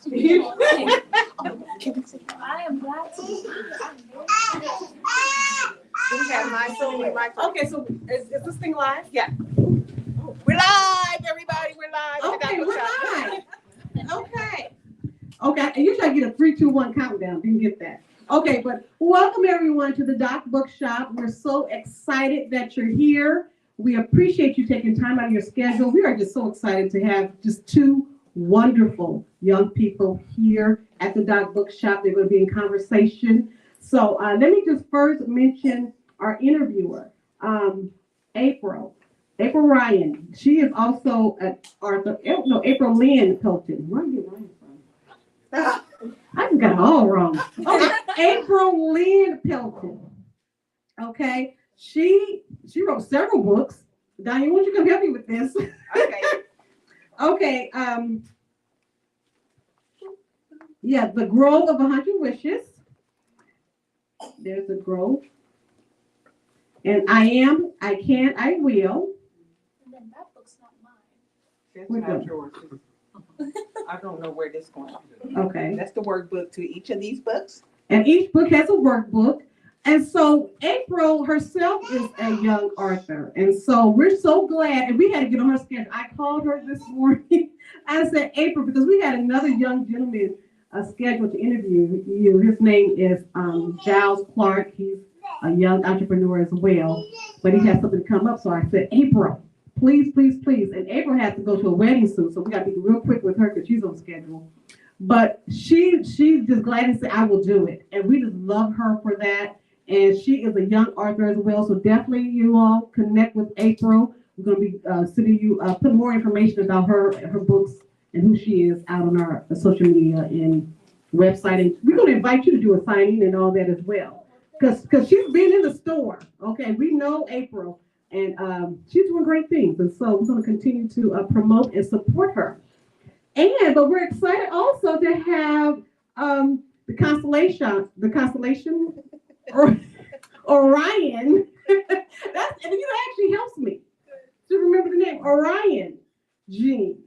I am glad to be We have my Okay, so is this thing live? Yeah. We're live, everybody. We're live. Okay, we're live. Okay. Okay, and you should get a 3, 2, 1 countdown. Didn't get that. Okay, but welcome everyone to the Doc Bookshop. We're so excited that you're here. We appreciate you taking time out of your schedule. We are just so excited to have just two wonderful young people here at the Doc Bookshop. They're going to be in conversation. So let me just first mention our interviewer, April Ryan. She is also an author. No, April Lynn Pelton. Where are you Ryan from? I got it all wrong. Okay, April Lynn Pelton. Okay, she wrote several books. Diane, why don't you come help me with this? Okay. Okay. Yeah, The Grove of 100 Wishes. There's The Grove. And I Am, I Can, I Will. And then that book's not mine. That's We're not good. yours. I don't know where this going. Okay. That's the workbook to each of these books. And each book has a workbook. And so April herself is a young author. And so we're so glad, and we had to get on her schedule. I called her this morning. I said, April, because we had another young gentleman scheduled to interview you. His name is Giles Clark. He's a young entrepreneur as well. But he has something to come up. So I said, April, please, please, please. And April has to go to a wedding soon. So we got to be real quick with her because she's on schedule. But she's just glad to say, I will do it. And we just love her for that. And she is a young author as well. So definitely you all connect with April. We're going to be sending you, put more information about her books and who she is out on our social media and website. And we're going to invite you to do a signing and all that as well. Because she's been in the store. Okay, we know April. And she's doing great things. And so we're going to continue to promote and support her. But we're excited also to have the constellation, Orion. That actually helps me to remember the name, Orion Jean.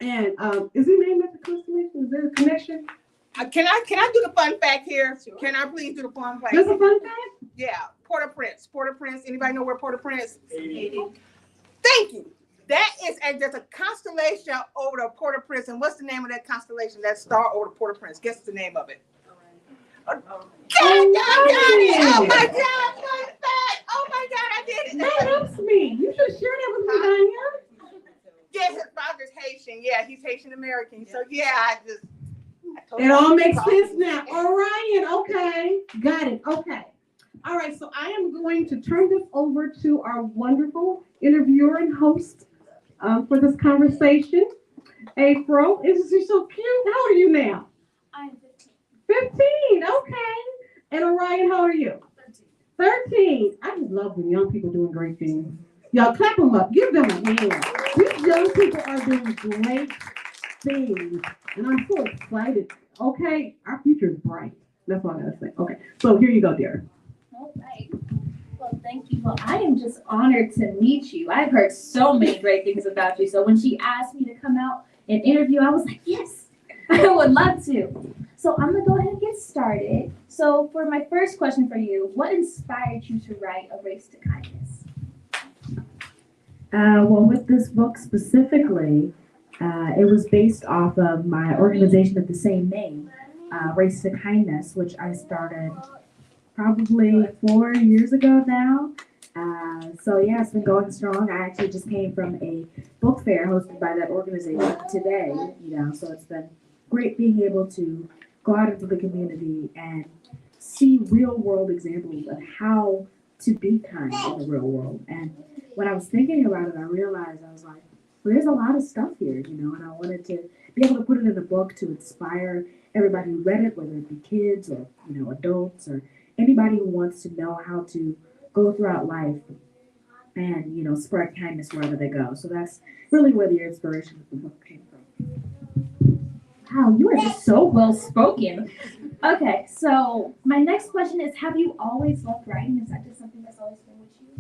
And is he named after constellation? Is there a connection? Can I do the fun fact here? Sure. Can I please do the fun fact? There's a fun fact? Yeah, Port-au-Prince. Port-au-Prince. Anybody know where Port-au-Prince? Haiti. Thank you. That is there's a constellation over the Port-au-Prince. And what's the name of that constellation? That star over the Port-au-Prince. Guess the name of it. Got it! Oh my God! Fun fact! Oh my God! I did it! That helps me. You should share that with me, Diane. Yeah, his father's Haitian. Yeah, he's Haitian American. So yeah, It all makes sense now. Orion, okay. Got it. Okay. All right, so I am going to turn this over to our wonderful interviewer and host for this conversation. April, isn't she so cute? How old are you now? I am 15. 15, okay. And Orion, how are you? 13. I just love when young people doing great things. Y'all clap them up. Give them a hand. These young people are doing great things. And I'm so excited. Okay, our future is bright. That's all I gotta say. Okay, so here you go, dear. All right. Well, thank you. Well, I am just honored to meet you. I've heard so many great things about you. So when she asked me to come out and interview, I was like, yes, I would love to. So I'm going to go ahead and get started. So for my first question for you, what inspired you to write A Race to Kindness? Well, with this book specifically, it was based off of my organization of the same name, Race to Kindness, which I started probably 4 years ago now. So yeah, it's been going strong. I actually just came from a book fair hosted by that organization today, so it's been great being able to go out into the community and see real world examples of how to be kind in the real world. And when I was thinking about it, I realized, I was like, well, there's a lot of stuff here, and I wanted to be able to put it in a book to inspire everybody who read it, whether it be kids or, adults or anybody who wants to know how to go throughout life and, spread kindness wherever they go. So that's really where the inspiration of the book came from. Wow, you are just so well spoken. Okay, so my next question is, have you always loved writing? Is that just something that's always been with you?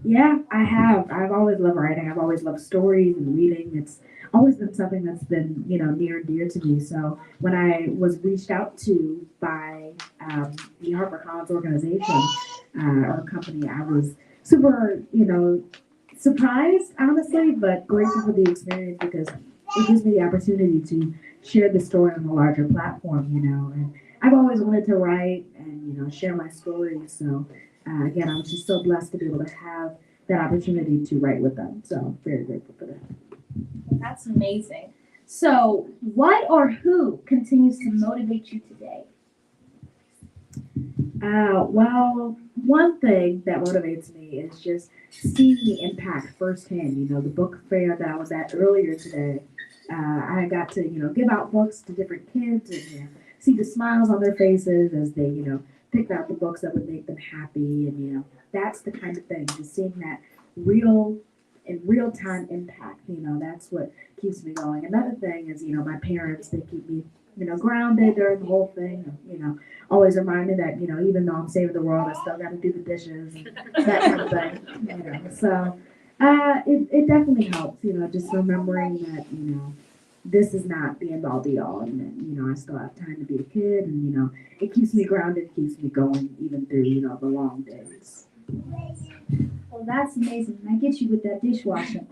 Yeah, I have. I've always loved writing. I've always loved stories and reading. It's always been something that's been, near and dear to me. So when I was reached out to by the HarperCollins organization or company, I was super, surprised, honestly, but grateful for the experience because it gives me the opportunity to share the story on a larger platform, and I've always wanted to write and, share my story. So again, I was just so blessed to be able to have that opportunity to write with them. So very grateful for that. That's amazing. So, what or who continues to motivate you today? Well, one thing that motivates me is just seeing the impact firsthand. The book fair that I was at earlier today, I got to, give out books to different kids and see the smiles on their faces as they, picked out the books that would make them happy. And, that's the kind of thing, just seeing that real time impact, that's what keeps me going. Another thing is, my parents, they keep me, grounded during the whole thing, always remind me that, even though I'm saving the world, I still got to do the dishes and that kind of thing, So it definitely helps, just remembering that, this is not the end all be all, and that, I still have time to be a kid, and, it keeps me grounded, keeps me going even through, the long days. Well, that's amazing. I get you with that dishwasher.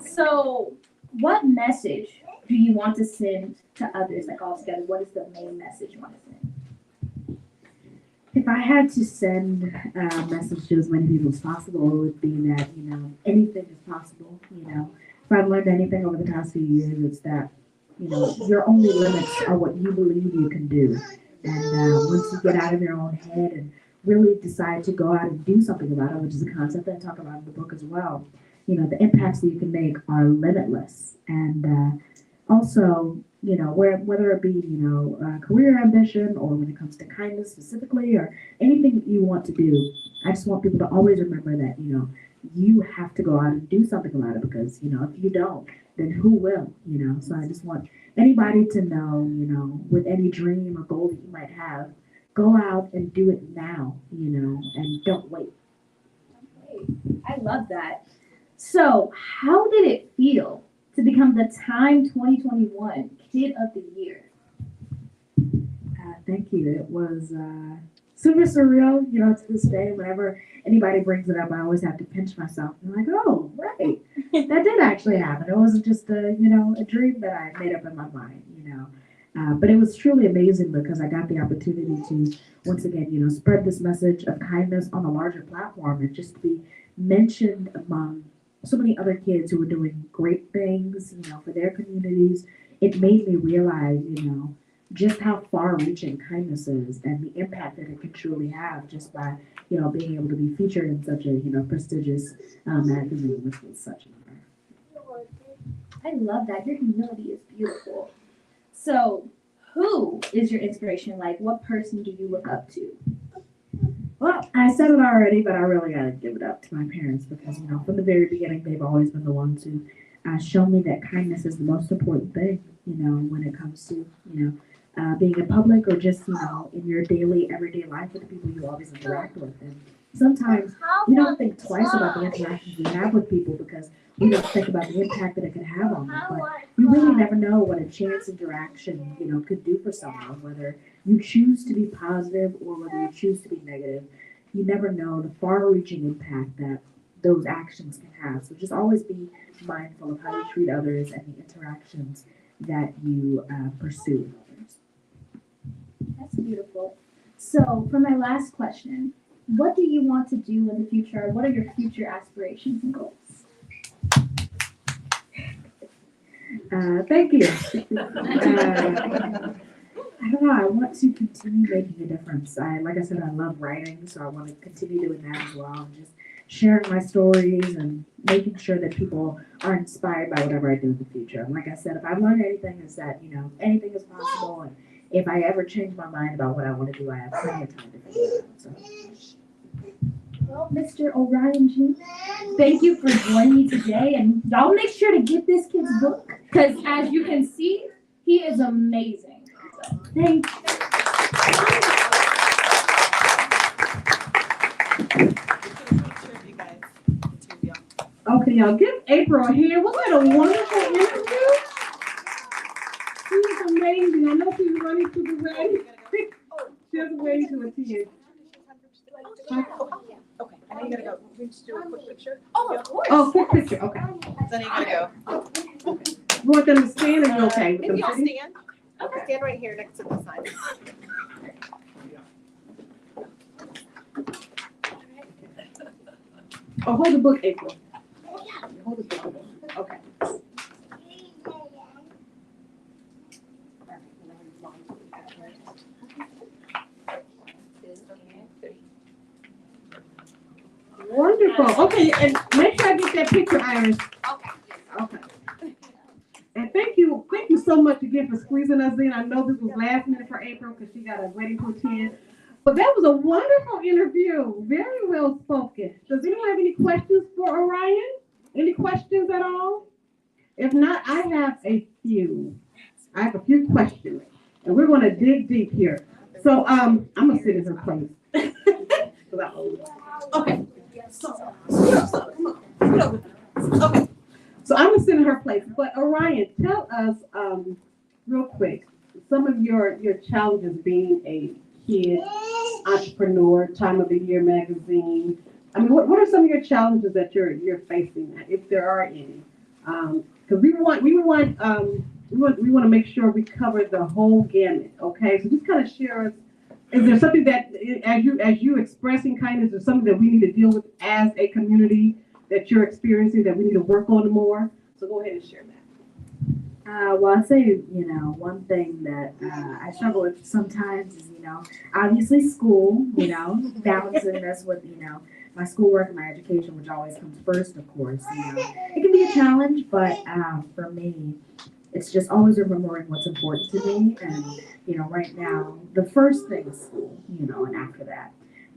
So, what message do you want to send to others, like all together? What is the main message you want to send? If I had to send a message to as many people as possible, it would be that, anything is possible. If I've learned anything over the past few years, it's that, your only limits are what you believe you can do. And once you get out of your own head and really decide to go out and do something about it, which is a concept that I talk about in the book as well, the impacts that you can make are limitless. And also, whether it be, career ambition or when it comes to kindness specifically or anything that you want to do, I just want people to always remember that, you have to go out and do something about it because, if you don't, then who will, So I just want anybody to know, with any dream or goal that you might have, go out and do it now, and don't wait. I love that. So, how did it feel to become the Time 2021 Kid of the Year? Thank you. It was super surreal, to this day. Whenever anybody brings it up, I always have to pinch myself. I'm like, oh, right. That did actually happen. It wasn't just a dream that I made up in my mind, But it was truly amazing because I got the opportunity to, once again, spread this message of kindness on a larger platform and just to be mentioned among so many other kids who were doing great things, for their communities. It made me realize, just how far-reaching kindness is and the impact that it can truly have just by, being able to be featured in such a, prestigious magazine, which was such an honor. I love that. Your humility is beautiful. So, who is your inspiration? Like, what person do you look up to? Well, I said it already, but I really got to give it up to my parents because, from the very beginning, they've always been the ones who show me that kindness is the most important thing, when it comes to, being in public or just, in your daily, everyday life with the people you always interact with. And sometimes we don't think twice about the interactions we have with people because we don't think about the impact that it could have on them. But you really never know what a chance interaction, could do for someone, whether you choose to be positive or whether you choose to be negative. You never know the far-reaching impact that those actions can have. So just always be mindful of how you treat others and the interactions that you pursue with others. That's beautiful. So, for my last question, what do you want to do in the future? What are your future aspirations and goals? Thank you. I don't know. I want to continue making a difference. Like I said, I love writing, so I want to continue doing that as well. And just sharing my stories and making sure that people are inspired by whatever I do in the future. And like I said, if I've learned anything, is that anything is possible. And if I ever change my mind about what I want to do, I have plenty of time to figure it out. So. Well, Mr. Orion Jean, thank you for joining me today. And y'all make sure to get this kid's book because, as you can see, he is amazing. So, thank Okay, y'all give April a hand. Wasn't that a wonderful to the wedding. She has a wedding to attend. Okay, I know you gotta go. We just do a quick picture. Oh, of course. Oh, quick picture, okay. Then you gotta go. You want them to stand or you okay with If them you sitting? stand, stand right here next to the sign. Oh, hold the book, April. Hold the book. Okay. Wonderful. Okay, and make sure I get that picture, Iris. Okay. And thank you so much again for squeezing us in. I know this was last minute for April because she got a wedding to attend. But that was a wonderful interview. Very well spoken. Does anyone have any questions for Orion? Any questions at all? If not, I have a few. I have a few questions. And we're going to dig deep here. So I'm going to sit in her place. Okay. Okay. So I'm gonna sit in her place. But Orion, tell us real quick some of your challenges being a kid entrepreneur, Time of the Year magazine. I mean, what are some of your challenges that you're facing, if there are any? Because we want to make sure we cover the whole gamut. Okay, so just kind of share us. Is there something that, as you expressing kindness, is something that we need to deal with as a community that you're experiencing that we need to work on more? So go ahead and share that. Well, I'd say, one thing that I struggle with sometimes is, obviously school, balancing this with, my schoolwork and my education, which always comes first, of course. It can be a challenge, but for me, it's just always remembering what's important to me. And, right now, the first thing is school, and after that.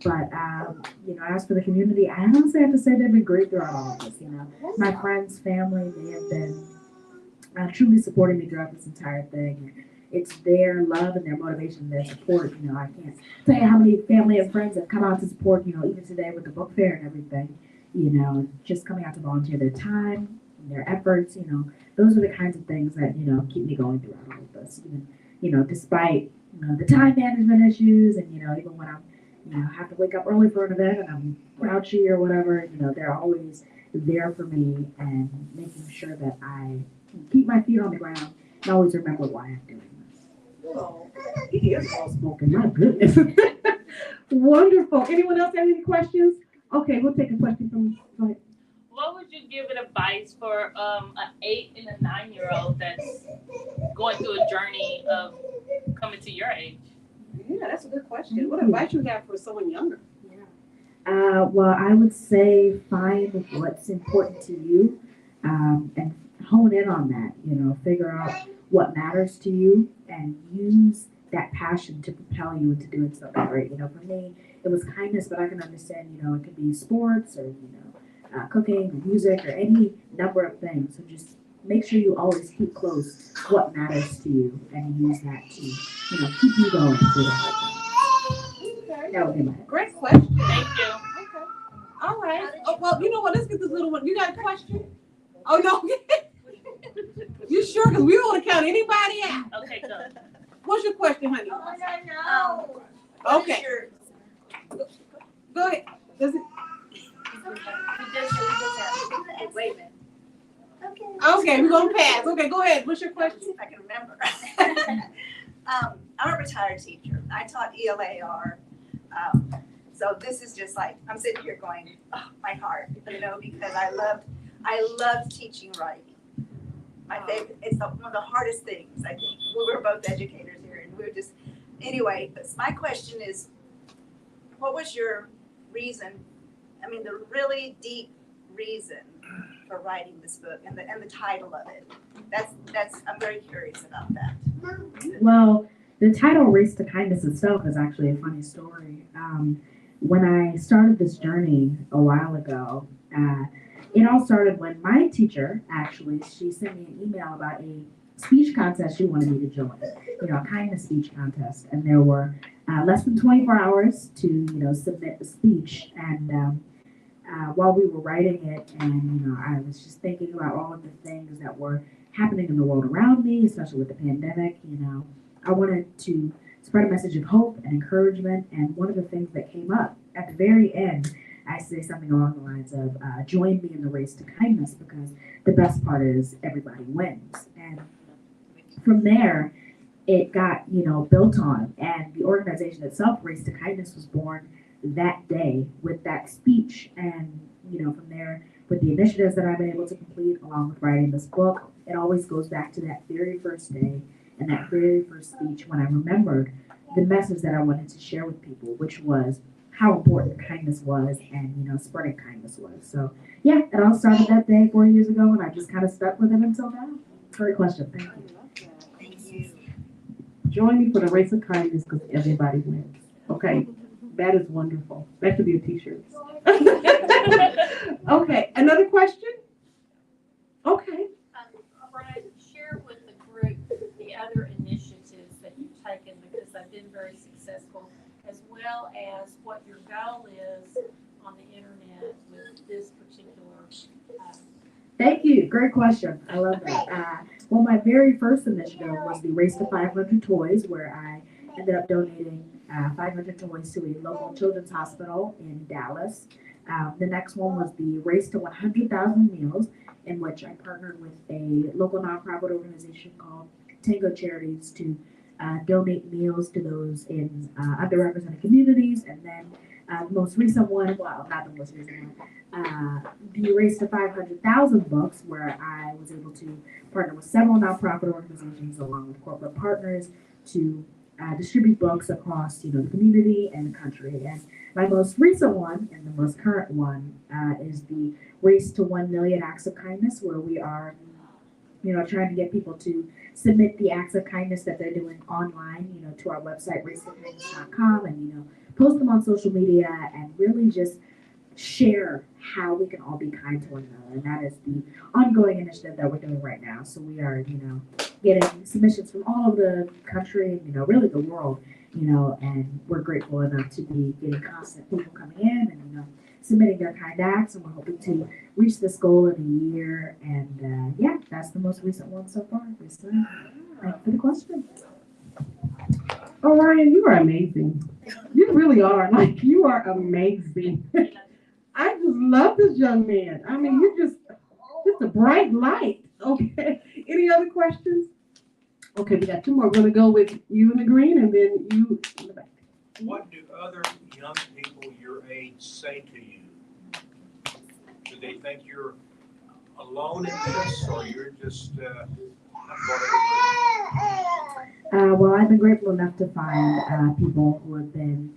But, as for the community, I honestly have to say they've been great throughout all of this. My friends, family, they have been truly supporting me throughout this entire thing. It's their love and their motivation, their support. I can't tell you how many family and friends have come out to support, even today with the book fair and everything, just coming out to volunteer their time and their efforts, those are the kinds of things that, keep me going throughout all of this. Even, despite, the time management issues and, even when I'm, have to wake up early for an event and I'm grouchy or whatever, they're always there for me and making sure that I keep my feet on the ground and always remember why I'm doing this. Oh, he is well spoken. My goodness. Wonderful. Anyone else have any questions? Okay, we'll take a question from. Go ahead. What would you give it advice for an 8 and a 9-year-old that's going through a journey of coming to your age? Yeah, that's a good question. What advice you have for someone younger? Well, I would say find what's important to you and hone in on that, figure out what matters to you and use that passion to propel you into doing something great. For me, it was kindness, but I can understand, it could be sports or, cooking or music or any number of things. So just make sure you always keep close what matters to you and use that to, keep you going through the hard times. That would be my Great question. Thank you. Okay. All right. Oh, well, you know what? Let's get this little one. You got a question? Oh, no. You sure? Because we don't want to count anybody out. Okay, good. What's your question, honey? Okay. Go ahead. Does it? Wait a minute. Okay, we're going to pass. Okay, go ahead. What's your question? See if I can remember. I'm a retired teacher. I taught ELAR. So this is just like, I'm sitting here going, oh, my heart, because I loved teaching writing. My favorite, it's one of the hardest things, I think. We were both educators here, and we were just, anyway, but my question is, what was your reason, the really deep reason for writing this book and the title of it? That's I'm very curious about that. Well, the title Race to Kindness itself is actually a funny story. When I started this journey a while ago, it all started when my teacher, she sent me an email about a speech contest she wanted me to join, a kindness speech contest. And there were less than 24 hours to, submit a speech. And while we were writing it, and, I was just thinking about all of the things that were happening in the world around me, especially with the pandemic, I wanted to spread a message of hope and encouragement. And one of the things that came up at the very end, I say something along the lines of, join me in the race to kindness, because the best part is everybody wins. And from there, it got, built on. And the organization itself, Race to Kindness, was born that day with that speech. And, from there, with the initiatives that I've been able to complete along with writing this book, it always goes back to that very first day and that very first speech when I remembered the message that I wanted to share with people, which was how important kindness was and, spreading kindness was. So, yeah, it all started that day 4 years ago, and I just kind of stuck with it until now. Great question. Thank you. Thank you. Join me for the race of kindness because everybody wins. Okay, that is wonderful. That should be a t-shirt. Okay, another question? Okay. Brian, share with the group the other initiatives that you've taken because they've been very successful, as well as what your goal is on the internet with this particular. Thank you. Great question. I love that. Well, my very first initiative was the Race to 500 Toys, where I ended up donating 500 toys to a local children's hospital in Dallas. The next one was the Race to 100,000 Meals, in which I partnered with a local nonprofit organization called Tango Charities to donate meals to those in underrepresented communities. And then the most recent one, well, not the most recent one, the Race to 500,000 Books, where I was able to partner with several nonprofit organizations along with corporate partners to distribute books across, the community and the country. And my most recent one and the most current one is the Race to 1 Million Acts of Kindness, where we are, trying to get people to submit the acts of kindness that they're doing online, to our website, racetokindness.com, and, post them on social media and really just share how we can all be kind to one another. And that is the ongoing initiative that we're doing right now. So we are, getting submissions from all over the country and, really the world, and we're grateful enough to be getting constant people coming in and, submitting their kind acts, and we're hoping to reach this goal in a year. And yeah, that's the most recent one so far. So, thank you for the question. Orion, you are amazing. You really are. Like, you are amazing. I just love this young man. I mean, you're just a bright light. Okay. Any other questions? Okay, we got two more. We're going to go with you in the green and then you in the back. What do other young people your age say to you? Do they think you're alone in this, or you're just Well, I've been grateful enough to find people who have been,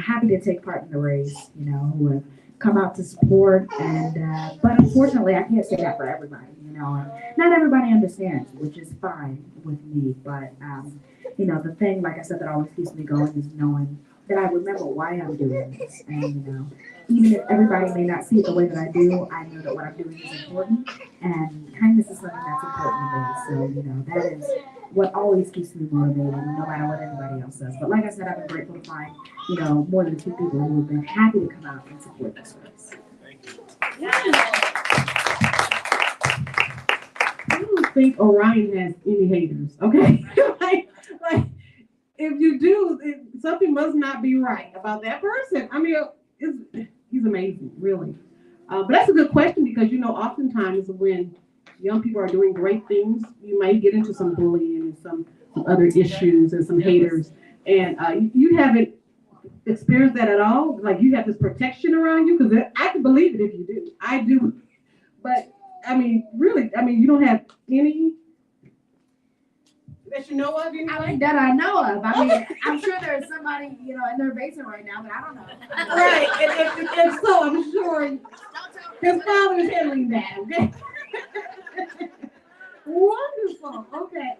happy to take part in the race, who have come out to support. And but unfortunately, I can't say that for everybody, and not everybody understands, which is fine with me. But the thing, like I said, that always keeps me going is knowing that I remember why I'm doing this, and even if everybody may not see it the way that I do, I know that what I'm doing is important, and kindness is something that's important to me. So that is what always keeps me motivated, no matter what anybody else says. But like I said, I've been grateful to find, more than two people who have been happy to come out and support this race. I don't think Orion has any haters, okay? like, if you do, something must not be right about that person. I mean, he's amazing, really. But that's a good question because, oftentimes when young people are doing great things, you might get into some bullying and some other issues and some haters. And you haven't experienced that at all? Like, you have this protection around you? Because I can believe it if you do. I do. But, really, you don't have any that you know of anyway? That I know of. I'm sure there's somebody, in their basement right now, but I don't know. Right. And so I'm sure his father is handling that, okay? Wonderful. Okay.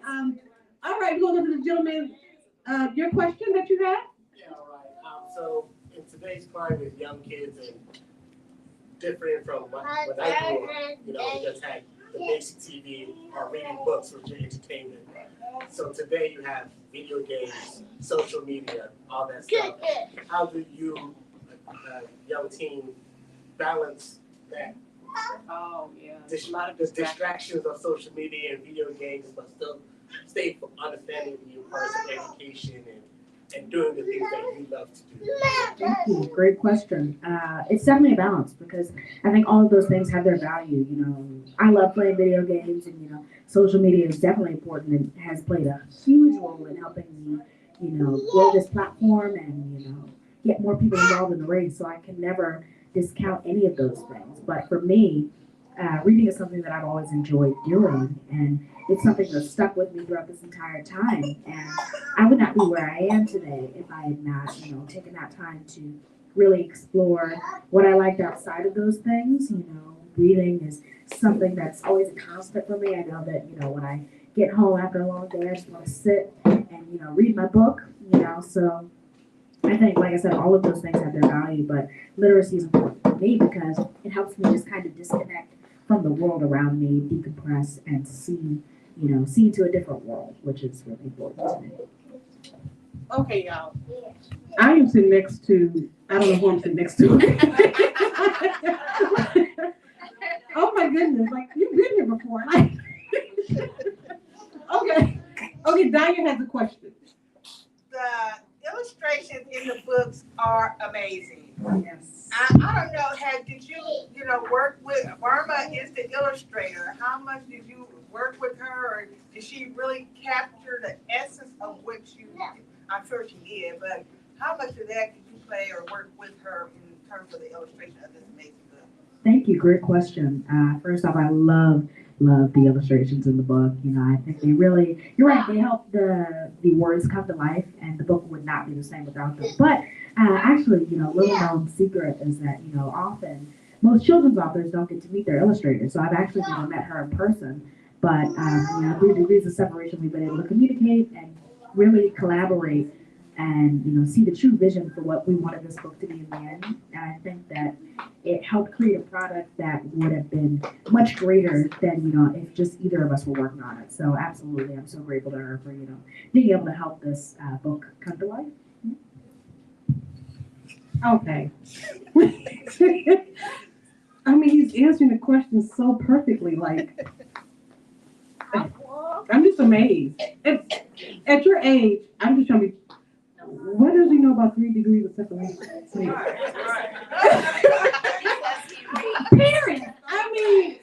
All right, we're going to go to the gentleman. Your question that you have? Yeah, all right. So in today's climate with young kids and different from when I grew up, we just had the basic TV or reading books for your entertainment. So today you have video games, social media, all that stuff. How do you, young teen, balance that? Oh, yeah. The distractions of social media and video games, but still stay understanding the importance of education and doing the things that you love to do? Thank you. Great question. It's definitely a balance because I think all of those things have their value. You know, I love playing video games, and you know, social media is definitely important and has played a huge role in helping me, you know, grow this platform and you know, get more people involved in the race. So I can never discount any of those things. But for me, reading is something that I've always enjoyed doing, and it's something that's stuck with me throughout this entire time. And I would not be where I am today if I had not, you know, taken that time to really explore what I liked outside of those things. You know, reading is something that's always a constant for me. I know that, you know, when I get home after a long day, I just want to sit and, you know, read my book, you know. So I think, like I said, all of those things have their value, but literacy is important for me because it helps me just kind of disconnect from the world around me, decompress, and see, you know, see into a different world, which is really important to me. Okay, y'all. I am sitting next to, I don't know who I'm sitting next to. Oh my goodness, like you've been here before. Like, okay, Danya has a question. The illustrations in the books are amazing. Yes. I don't know, did you know, work with, Burma is the illustrator. How much did you work with her, or did she really capture the essence of what you, I'm sure she did, but how much of that did you play or work with her in terms of the illustration of this amazing book? Thank you. Great question. First off, I love the illustrations in the book. You know, I think they really, you're right, they help the words come to life, and the book would not be the same without them. But actually, you know, little known secret is that, you know, often most children's authors don't get to meet their illustrators. So I've actually never met her in person. But, you know, through degrees of separation, we've been able to communicate and really collaborate and, you know, see the true vision for what we wanted this book to be in the end. And I think that it helped create a product that would have been much greater than, you know, if just either of us were working on it. So absolutely, I'm so grateful to her for, you know, being able to help this book come to life. Okay. I mean, he's answering the question so perfectly. Like, I'm just amazed. At your age, I'm just trying to be, what does he know about 3 degrees of separation? Parents, I mean,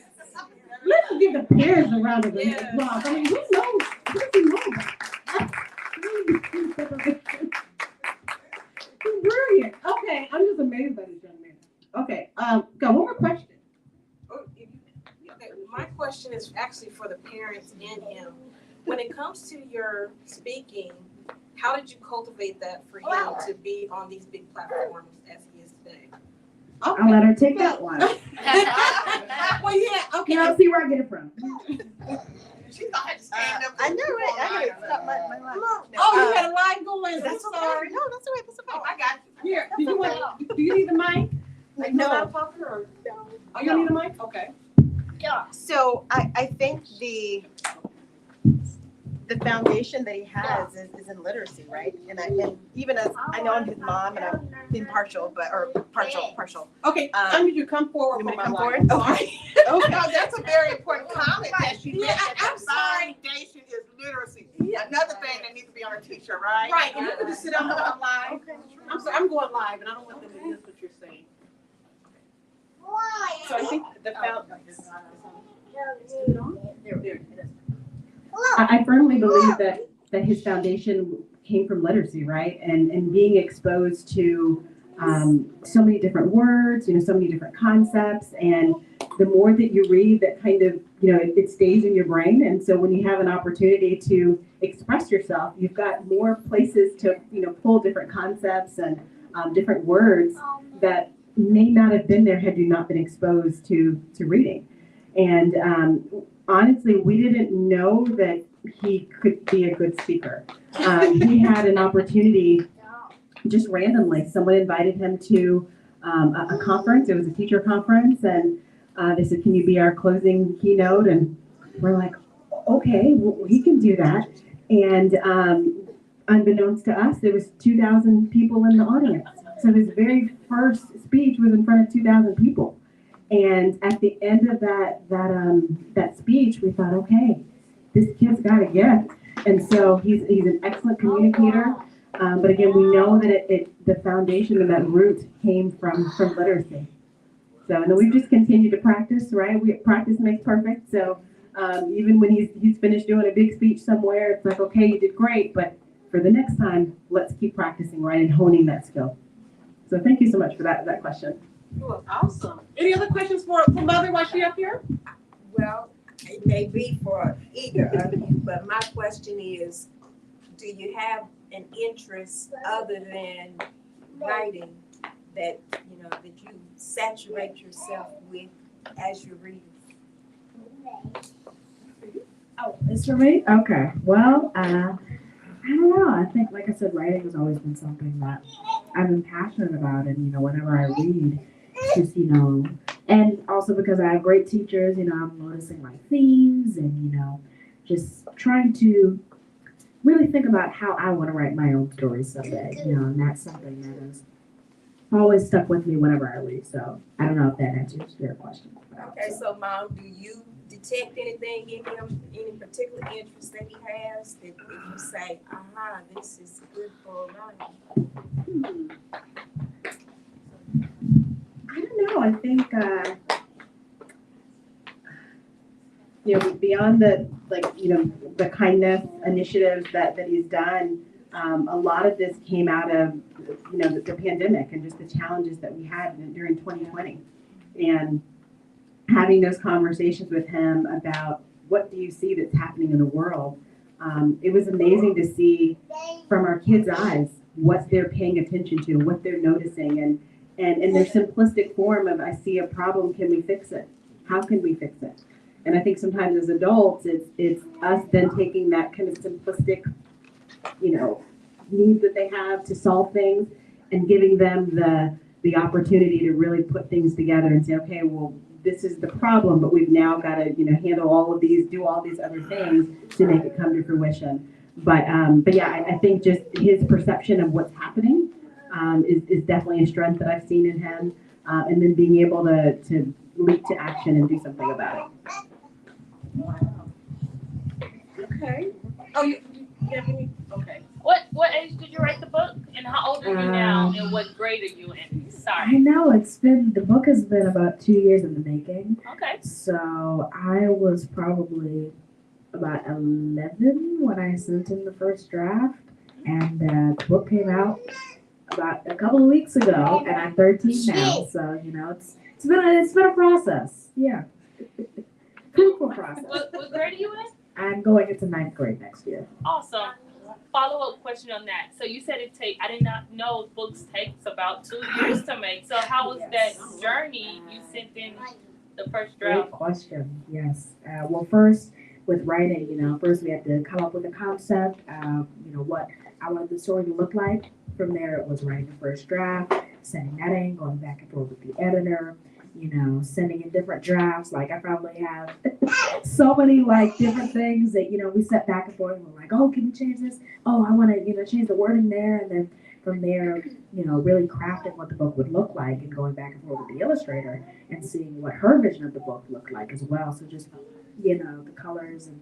let's give the parents a round of applause. I mean, who knows? What do you know about? Brilliant. Okay, I'm just amazed by this young man. Okay, got one more question. Okay, my question is actually for the parents and him. When it comes to your speaking, how did you cultivate that for him to be on these big platforms as he is today? Okay. I'll let her take that one. Well, yeah, okay. You know, see where I get it from. She thought I had to stand up. I know, right? I gotta stop my life. Oh, you had a line going. That's I'm okay. sorry. No, that's all right. That's okay. Oh, I got you. Here, do you need the mic? Like, No. loud talker or? Oh, you need a mic? Okay. So I think the foundation that he has is in literacy, right? And even as I know I'm his mom and I'm being partial. Okay, I need you to come forward. You want me to for come my forward? line. Okay. Okay. No, that's a very important comment that she made. Yeah, That I'm the sorry. foundation is literacy. Another thing that needs to be on a t-shirt, right? Right, and you can just sit on live. I'm sorry, I'm going live and I don't want them to miss what you're saying. So I think the foundation. I firmly believe that his foundation came from literacy, right? And being exposed to so many different words, you know, so many different concepts. And the more that you read, that kind of, you know, it stays in your brain. And so when you have an opportunity to express yourself, you've got more places to, you know, pull different concepts and different words that may not have been there had you not been exposed to reading. And honestly, we didn't know that he could be a good speaker. He had an opportunity just randomly. Someone invited him to a conference. It was a teacher conference, and they said, "Can you be our closing keynote?" And we're like, "Okay, well, he can do that." And unbeknownst to us, there was 2,000 people in the audience. So his very first speech was in front of 2,000 people. And at the end of that speech, we thought, okay, this kid's got a gift. And so he's an excellent communicator. But again, we know that the foundation and that root came from literacy. So, and then we've just continued to practice, right? Practice makes perfect. So even when he's finished doing a big speech somewhere, it's like, okay, you did great, but for the next time, let's keep practicing, right, and honing that skill. So thank you so much for that question. Well, awesome. Any other questions for Mother while she up here? Well, it may be for either of you, but my question is, do you have an interest other than writing that, that you saturate yourself with as you read? Oh, it's for me? Okay. Well, I don't know. I think, like I said, writing has always been something that I've been passionate about. And, whenever I read, just, and also because I have great teachers, I'm noticing my themes and, just trying to really think about how I want to write my own stories someday, and that's something that has always stuck with me whenever I read. So I don't know if that answers your question. Okay, so Mom, do you detect anything in him, any particular interest that he has that you say, aha, this is good for writing? I don't know. I think, beyond the kindness initiatives that he's done, a lot of this came out of, the pandemic and just the challenges that we had during 2020. And having those conversations with him about what do you see that's happening in the world, it was amazing to see from our kids' eyes what they're paying attention to, what they're noticing, and in their simplistic form of, I see a problem, can we fix it? How can we fix it? And I think sometimes as adults, it's us then taking that kind of simplistic, needs that they have to solve things and giving them the opportunity to really put things together and say, okay, well, this is the problem, but we've now got to, handle all of these, do all these other things to make it come to fruition. But yeah, I think just his perception of what's happening is definitely a strength that I've seen in him, and then being able to leap to action and do something about it. Okay. Oh, you have any? Okay. What age did you write the book? And how old are you now? And what grade are you in? I Sorry. know the book has been about 2 years in the making. Okay. So I was probably about 11 when I sent in the first draft, and the book came out about a couple of weeks ago, and I'm 13 now. So it's been a process. Yeah. Fruitful process. What grade are you in? I'm going into 9th grade next year. Awesome. Follow-up question on that. So you said I did not know books takes about 2 years to make. So how was that journey you sent in the first draft? Great question. Yes. Well, first with writing, first we had to come up with a concept, what I wanted the story to look like. From there, it was writing the first draft, sending that in, going back and forth with the editor, sending in different drafts. Like I probably have so many different things that, we sat back and forth and we're like, oh, can you change this? Oh, I want to, change the wording there. And then from there, really crafting what the book would look like and going back and forth with the illustrator and seeing what her vision of the book looked like as well. So just, the colors and,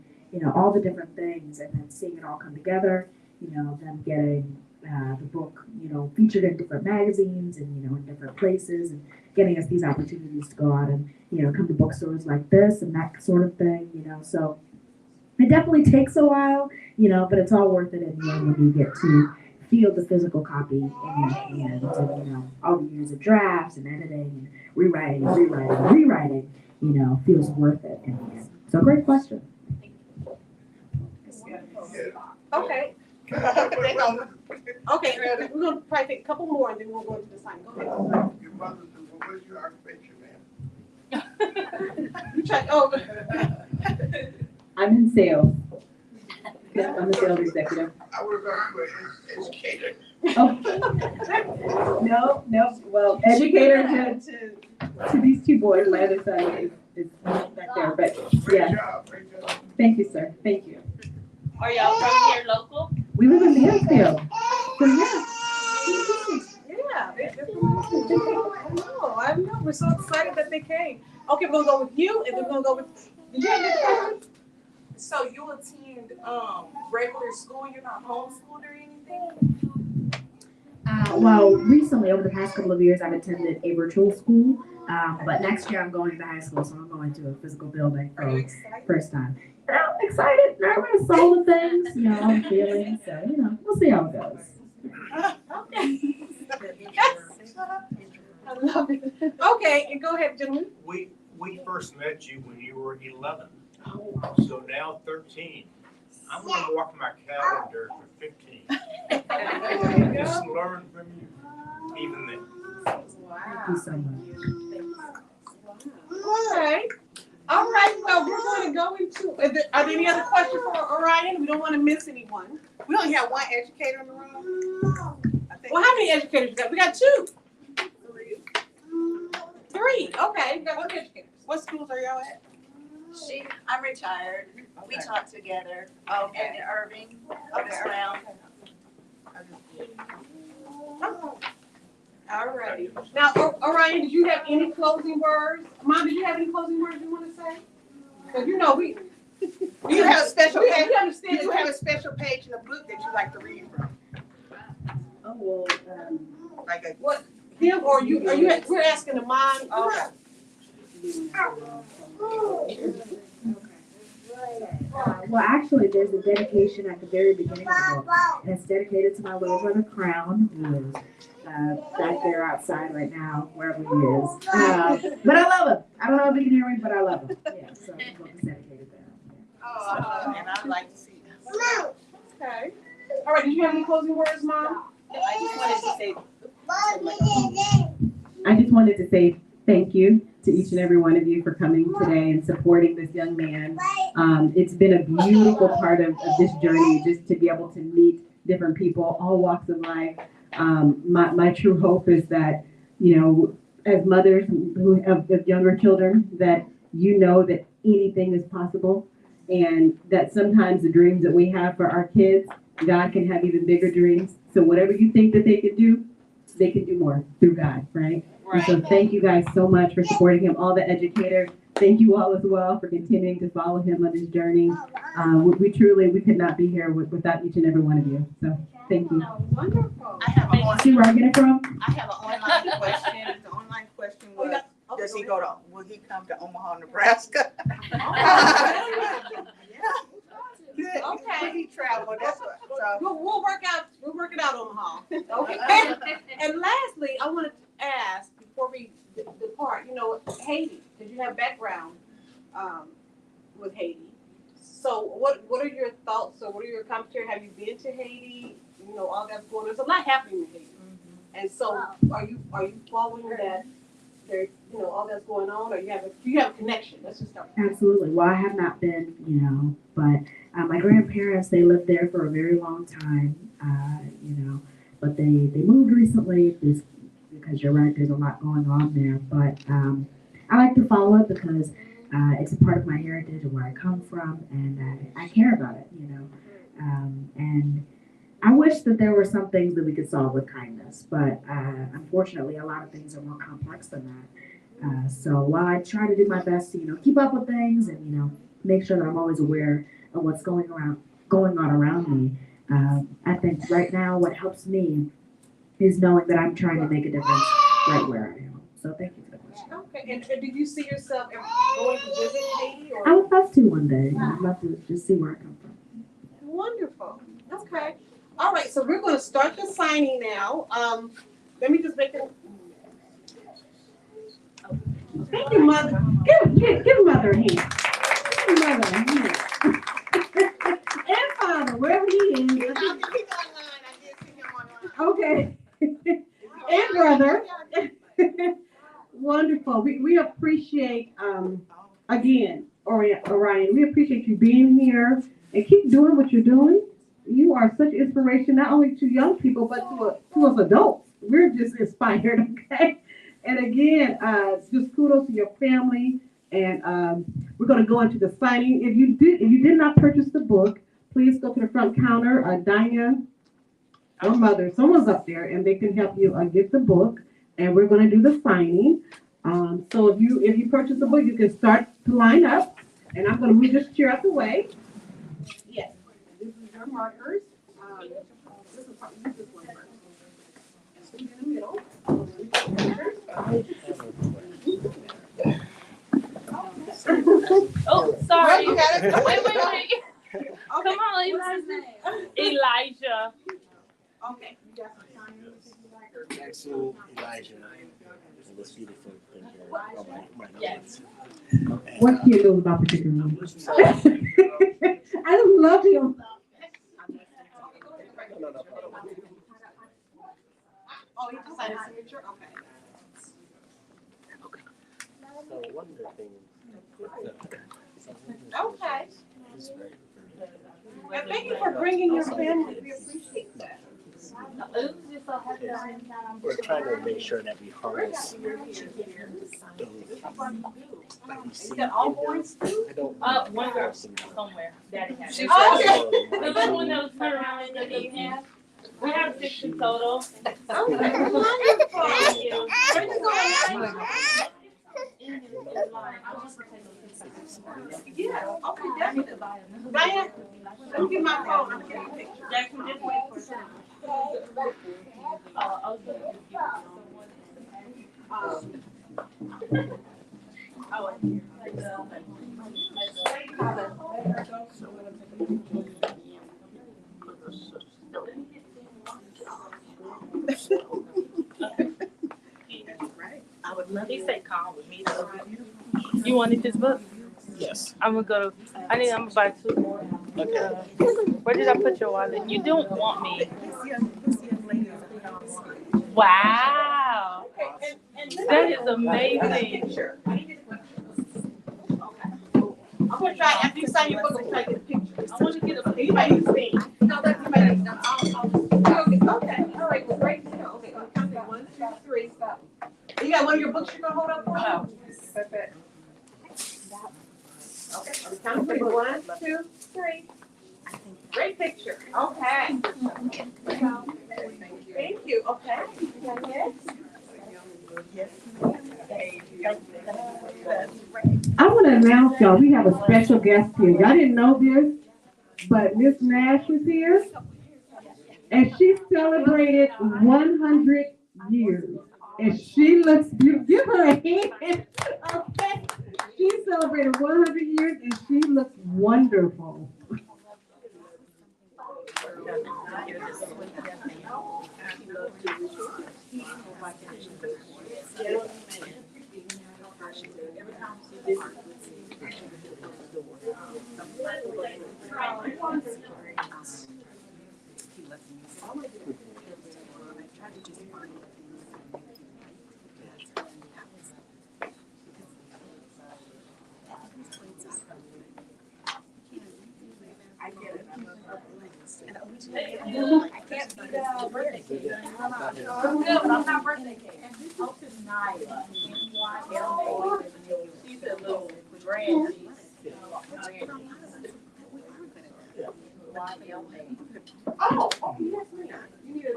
all the different things, and then seeing it all come together, them getting the book, featured in different magazines and, in different places, and getting us these opportunities to go out and, come to bookstores like this and that sort of thing, So it definitely takes a while, but it's all worth it in the end when you get to feel the physical copy in your hands, and, all the years of drafts and editing and rewriting, feels worth it. So great question. Okay. Okay, we're gonna probably take a couple more and then we'll go into the sign. Go ahead. Your mother said, well, what's your occupation, ma'am? You try, oh. I'm in sales. I'm a sales executive. I would have gone to an educator. Oh. No. Well, educator to these two boys. My other son is back there. But yeah. Great job. Thank you, sir. Thank you. Are y'all from here local? We live in Mansfield. So yeah. Yeah, I know. We're so excited that they came. Okay, we're gonna go with you, and then we're gonna go with. Did you have any questions? So you attend regular school, you're not homeschooled or anything? Well, recently, over the past couple of years, I've attended a virtual school. But next year, I'm going to high school, so I'm going to a physical building for Are you the excited? first time. And I'm excited, nervous, all the things, you know, I'm feeling. So, you know, we'll see how it goes. Okay. I love it. Okay, and go ahead, gentlemen. We first met you when you were 11, Oh, so now 13. I'm gonna mark my calendar for 15. Just learn from you, even then. Thank you so much. Okay. All right, well, we're going to go into, are there any other questions for Orion? We don't want to miss anyone. We only have one educator in the room. Well, how many educators we got? We got two. Three, okay. We got two educators. What schools are y'all at? I'm retired. We taught together in Irving, up around. All righty. Now, Orion, did you have any closing words? Mom, did you have any closing words you want to say? Because you know you have a special page. We understand you have a special page in the book that you like to read from. Oh, well, Like a what? Him or you? Are you? We're asking the mom. Okay. Well, actually, there's a dedication at the very beginning of the book, and it's dedicated to my little brother Crown, who is back there outside right now, wherever he is. But I love him. I don't know if he can hear me, but I love him. Yeah, so the book is dedicated there. Oh, and I'd like to see it. Okay. All right. Did you have any closing words, Mom? I just wanted to say thank you to each and every one of you for coming today and supporting this young man. It's been a beautiful part of this journey, just to be able to meet different people, all walks of life. My true hope is that, you know, as mothers who have younger children, that you know that anything is possible, and that sometimes the dreams that we have for our kids, God can have even bigger dreams. So whatever you think that they can do more through God, right? And so thank you guys so much for supporting him, all the educators. Thank you all as well for continuing to follow him on this journey. We could not be here without each and every one of you. So thank you. Wonderful. I have a See where I get it from? I have an online question. The online question was, will he come to Omaha, Nebraska? Good. Okay. He traveled, that's what, so. We'll work it out, Omaha. Okay. And lastly, I wanted to ask before we depart, you know, Haiti, because you have background with Haiti. So what are your thoughts, or what are your comments here? Have you been to Haiti? You know, all that's going on. There's a lot happening in Haiti. And so are you following that there, you know, all that's going on, or do you have a connection? Let's just start. Absolutely. Well, I have not been, you know, but my grandparents, they lived there for a very long time, you know, but they moved recently because you're right, there's a lot going on there. But I like to follow it because it's a part of my heritage and where I come from, and I care about it, you know. And I wish that there were some things that we could solve with kindness, but unfortunately, a lot of things are more complex than that. So while I try to do my best to, you know, keep up with things and, you know, make sure that I'm always aware of what's going on around me, I think right now what helps me is knowing that I'm trying to make a difference right where I am. So thank you for the question. Okay. And did you see yourself ever going to visit Haiti? Or? I would love to one day. I'd love to just see where I come from. Wonderful. Okay. All right. So we're going to start the signing now. Let me just make it. Thank you, Mother. Give Mother a hand. Give Mother a hand. And Father, wherever he is. Okay. And brother. Wonderful. We appreciate, again, Orion, we appreciate you being here and keep doing what you're doing. You are such inspiration, not only to young people, but to us adults. We're just inspired, okay? And again, just kudos to your family. And we're going to go into the signing. If you did not purchase the book, please go to the front counter. Diane or Mother, someone's up there, and they can help you get the book. And we're going to do the signing. So if you purchase the book, you can start to line up. And I'm going to move this chair out the way. markers. This is probably this one first. In the middle. Oh, sorry. Well, you got it. Wait. Come on, Elijah. Okay. You got some signs? Jackson, Elijah, and this beautiful picture. Oh, my Yes. What kid knows about particularly? I just love him. Oh, he just signed a signature? Okay. So one of the things. Okay. And thank you for bringing your family. We appreciate that. We're trying to make sure that we harness those. Is that all boys too? I don't. One girl somewhere. Daddy has it. Oh, The little one that was turned around that you have. We have 6 in total. Okay, wonderful. Thank you. Where you going? Yeah, okay, definitely. Ryan, let me get my phone. I'm getting a picture. Jackson, just wait for a second. I would love He said calm with me. You wanted this book? Yes. I'm gonna go. I'm gonna buy 2 more. Okay. Where did I put your wallet? You don't want me. Wow. That is amazing. I'm gonna try, after you sign your book, I'm gonna try to get a picture. I want to get a You might need to see. No, that's, you might need to, okay, all right, well, right here, okay, I'm counting 1, 2, 3, stop. You got one of your books you're gonna hold up for me? Oh. Perfect. Okay, I'm counting for 1, 2, 3. Great picture, okay. Thank you, okay. I want to announce y'all, we have a special guest here. Y'all didn't know this, but Miss Nash is here. And she celebrated 100 years. And she looks beautiful. Give her a hand. Okay. She celebrated 100 years and she looks wonderful. I can't be the birthday cake. I'm good, but I'm not birthday cake. Oh, tonight. She's a little grand. Oh, yes, ma'am. You need a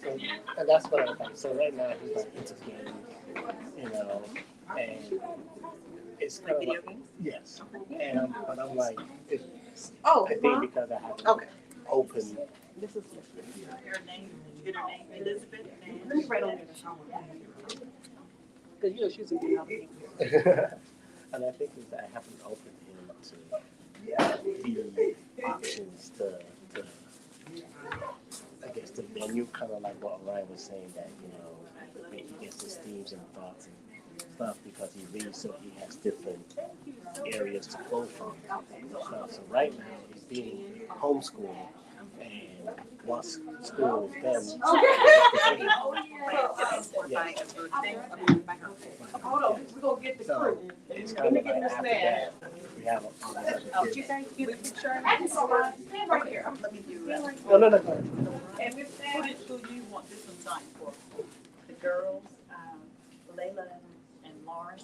So, and that's what I'm like. So right now he's like into games, you know, and it's kind of like, yes. And but I'm like, it's, I think because I have to open. This is her name, Elizabeth. Right on there. Because you know she's a big. And I think is that I haven't opened him to the options to I guess the menu, kind of like what Orion was saying, that you know he gets his themes and thoughts and stuff because he reads, so he has different areas to pull from. So right now he's being homeschooled, and once school is done, Hold on, we're gonna get the crew. it's kind of like after that we have a You guys get a picture? Stand right here. Let me do No. And Miss Nash. Who do you want this one signed for? The girls, Layla and Lauren.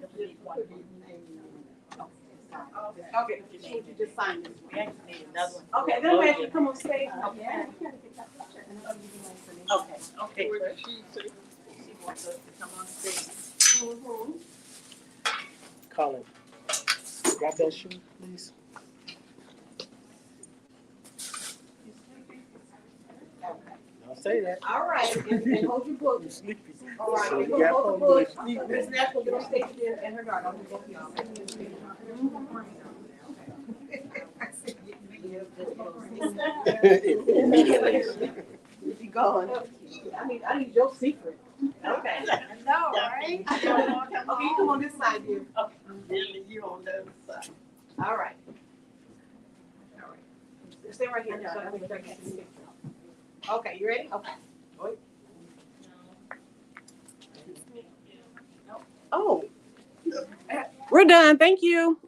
You'll need one. Okay, you just sign this. We actually need another one. Okay, then we have to come on stage. Okay. Okay. She wants us to come on stage. Colin, grab that shoe, please. Don't say that. All right, and hold your book. You sleepy. All right, So you're you gonna got hold the home, book. you sleepy. Miss Nash will get on stage there and her guard. I'm gonna go for y'all. Be gone. I need your secret. Okay. No, right? Okay, you come on this side here. You on the other side. All right. All right. Stay right here. So I can get this picture. Okay, you ready? Okay. Oh. We're done. Thank you.